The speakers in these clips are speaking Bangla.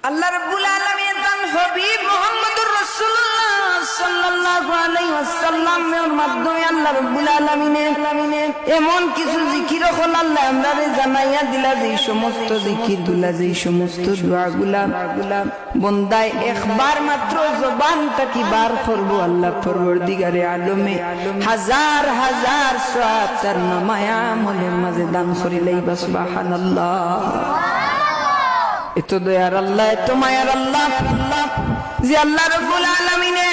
আল্লাহ রাব্বুল আলামিন তার হাবিব মুহাম্মদুর রাসূলুল্লাহ সাল্লাল্লাহু আলাইহি ওয়াসাল্লামের মাধ্যমে আল্লাহ রাব্বুল আলামিনের এমন কিছু জিকির হল আল্লাহ আমরারে জানাইয়া দিলা, যে সমস্ত জিকিরগুলা, যে সমস্ত দোয়াগুলা বন্দায় একবার মাত্র জবান থেকে বার করব, আল্লাহ পরওয়ারদিগারে আলমে হাজার হাজার সওয়াব তার নামায়া আমলের মাঝে দান করিলাইবা। সুবহানাল্লাহ। এত দয়ার আল্লাহ, এত মায়ার আল্লাহ, যে আল্লাহ রাব্বুল আলামিনে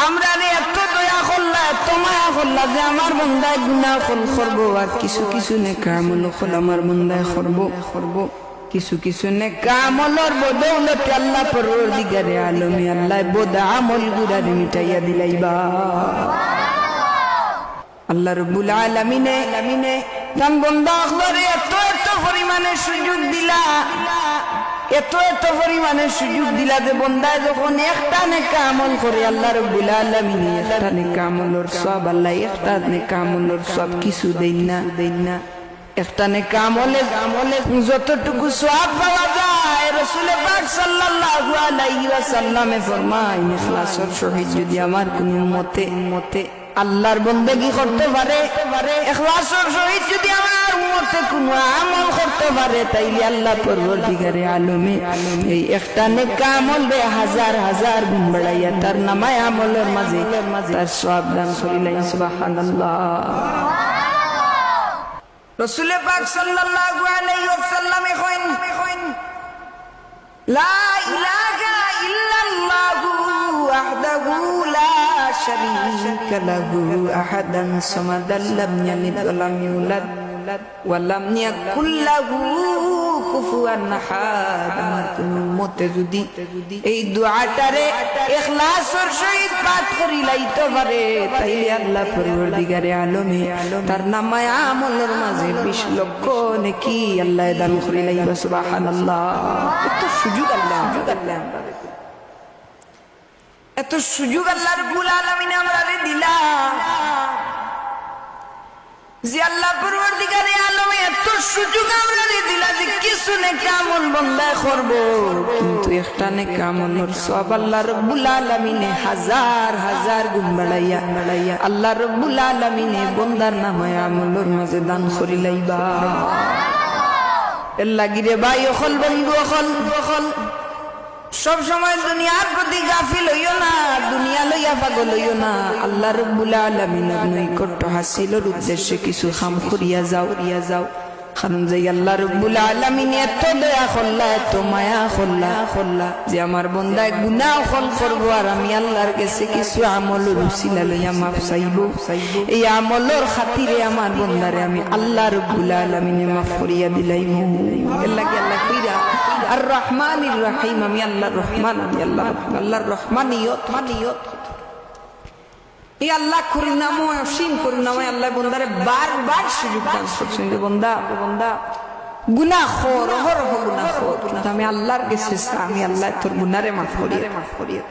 আমরা এত দয়া করলা, এত মায়া করলা, যে আমার বান্দায় গুনাহ করবো আর কিছু কিছু নেক আমল আমার বান্দায় করব। কিছু কিছু নেক আমলের বদৌলতে আল্লাহ পরওয়ারদিগারে আলমে আল্লাহ বদ আমল গুলারে মিটাইয়া দিলাইবা। আল্লাহ রাব্বুল আলামিনে তান বান্দা আখবারে এত পরিমাণে সুযোগ দিলা, এত পরিমাণে সুযোগ দিলা, যে বান্দায় যখন একটা নেক আমল করে আল্লাহ রাব্বুল আলামিন একটা নেক আমলের সওয়াব আল্লাহ একটা নেক আমলের সওয়াব কিছু দেন না। একটা নেক আমলে যতটুকু সওয়াব পাওয়া যায়, রাসূল পাক সাল্লাল্লাহু আলাইহি ওয়াসাল্লামে ফরমায়, ইখলাসের সহিত যদি আমার কোন উম্মতে আল্লাহর বন্দেগী করতে পারে, ইখলাসের সহিত যদি আমার উম্মতে কোন আমল করতে পারে, তাইলে আল্লাহ পরওয়ারদিগারে আলমে এই একটা নেক আমল রে হাজার হাজার গুণ বাড়াইয়া তার নামায় আমলের মাঝে তার সওয়াব দান করিলেন। সুবহানাল্লাহ। রাসূল পাক সাল্লাল্লাহু আলাইহি ওয়াসাল্লাম কইন, লা ইলাহা ইল্লাল্লাহু ওয়াহদাহু লা শারীকা লাহু আহাদান সামাদান লাম ইয়ালিদ ওয়া লাম ইউলাদ ওয়া লাম ইয়াকুল লাহু কুফুয়ান আহাদ। আমার কোন উম্মতে যদি এই দোয়াটারে ইখলাসের সহিত পাঠ করি লাইতে পারে, তাইলে আল্লাহ পরওয়ারদিগারে আলমে তার নামায় আমলের মাঝে 20 লক্ষ নেকি আল্লাহ দান করে লাইবা। সুবহানাল্লাহ। এত সুযোগ আল্লাহ, এত সুযোগ আল্লাহ রাব্বুল আলামিন আমরারে দিলা, যে আল্লাহ পরওয়ারদিগারে আলমে এত সুযোগ আমরারে দিলা, যে কিছু নেক আমল বান্দায় করব, কিন্তু একটা নেক আমলের সওয়াব আল্লাহ রাব্বুল আলামিনে হাজার হাজার গুণ বাড়াইয়া আল্লাহ রাব্বুল আলামিনে বান্দার নামায় আমলের মাঝে দান করিলাইবা। এর লাগিরে ভাই অকল বন্ধু অকল সব সময় দুনিয়ার প্রতি গাফিল হইও না, দুনিয়া লইয়া পাগল হইও না। আল্লাহ রাব্বুল আলামিনের নৈকট্য হাসিলের উদ্দেশ্যে কিছু কাম করিয়া যাও। কারণ যে আল্লাহ রাব্বুল আলামিন এত দয়া করলা, এত মায়া করলা, যে আমার বান্দায় গুনাহ করবো আর আমি আল্লাহর কাছে কিছু আমলের উসিলা লইয়া মাফ চাইবো। এই আমলের খাতিরে আমার বান্দারে আমি আল্লাহ রাব্বুল আলামিনে মাফ করিয়া দিলাইমু। এর লাগি আল্লাহ কইরা আর রহমানির রহিম, আমি আল্লাহর রহমান, আমি আল্লাহর রহমানিয়ত। এই আল্লাহ করুণাময়, অসীম করুণাময় আল্লাহ বান্দারে বারবার সুযোগ দান করছেন, যে বান্দা গুনাহখোর, অহরহ গুনাহখোর, কিন্তু আমি আল্লাহর কাছে আমি আল্লাহ তোর গুনাহরে মাফ করিয়ে।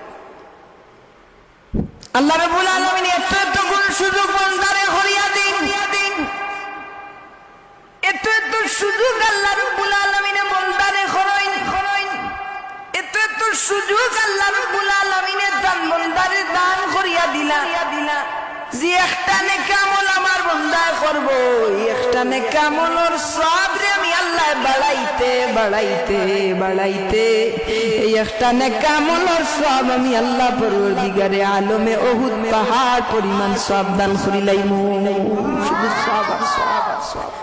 আল্লাহ রাব্বুল আলামিন এত গুণ সুযোগ বান্দারে করিয়া দিন, এত সুযোগ আল্লাহ রাব্বুল আলামিনে বান্দারে করাইন, এত সুযোগ আল্লাহ রাব্বুল আলামিনে দান বান্দারে দান করিয়া দিলা, যে একটা নেক আমল আমার বান্দায় করব, একটা নেক আমলের সওয়াব রে আমি আল্লাহ বাড়াইতে এই একটা নেক আমলের সওয়াব আমি আল্লাহ পরওয়ারদিগারে আলমে উহুদ পাহাড় পরিমাণ সওয়াব দান করিলাইমু। শুধু সওয়াব আর সওয়াব।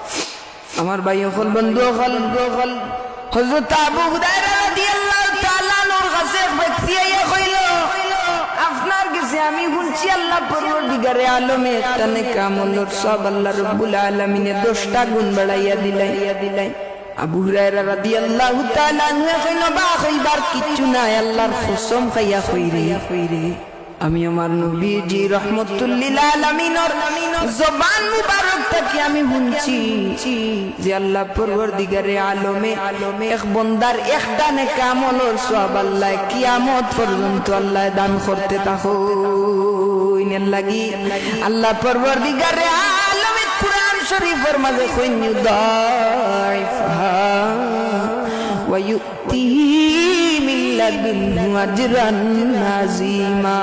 আমার ভাই হল বন্ধু হল হযরত আবু হুরায়রা রাদিয়াল্লাহু তাআলা আনহুর কাছে ব্যক্তি আইয়া কইল, আপনার কাছে আমি শুনছি আল্লাহ পরওয়ারদিগারে আলমে একটা নেক আমলের সওয়াব আল্লাহ রাব্বুল আলামিনে 10টা গুণ বাড়াইয়া দিলাই। আবু হুরায়রা রাদিয়াল্লাহু তাআলা আনহু কইল, বা কইবার কিচ্ছু নাই, আল্লাহর কসম খাইয়া কইরে আমি আমার নবীজি রাহমাতুল লিল আলামিনের জবান মুবারক থেকে আমি শুনছি, যে আল্লাহ পরওয়ারদিগারে আলমে এক বান্দার একটা নেক আমলের সওয়াব আল্লাহ কিয়ামত পর্যন্ত আল্লাহ দান করতে থাকুন। এর লাগি আল্লাহ পরওয়ারদিগারে আলমে কুরআন শরীফের মাঝে কইন, ইউদাইফহা ওয়া ইউতিহি মিন লাদুনহু আজরান আযীমা।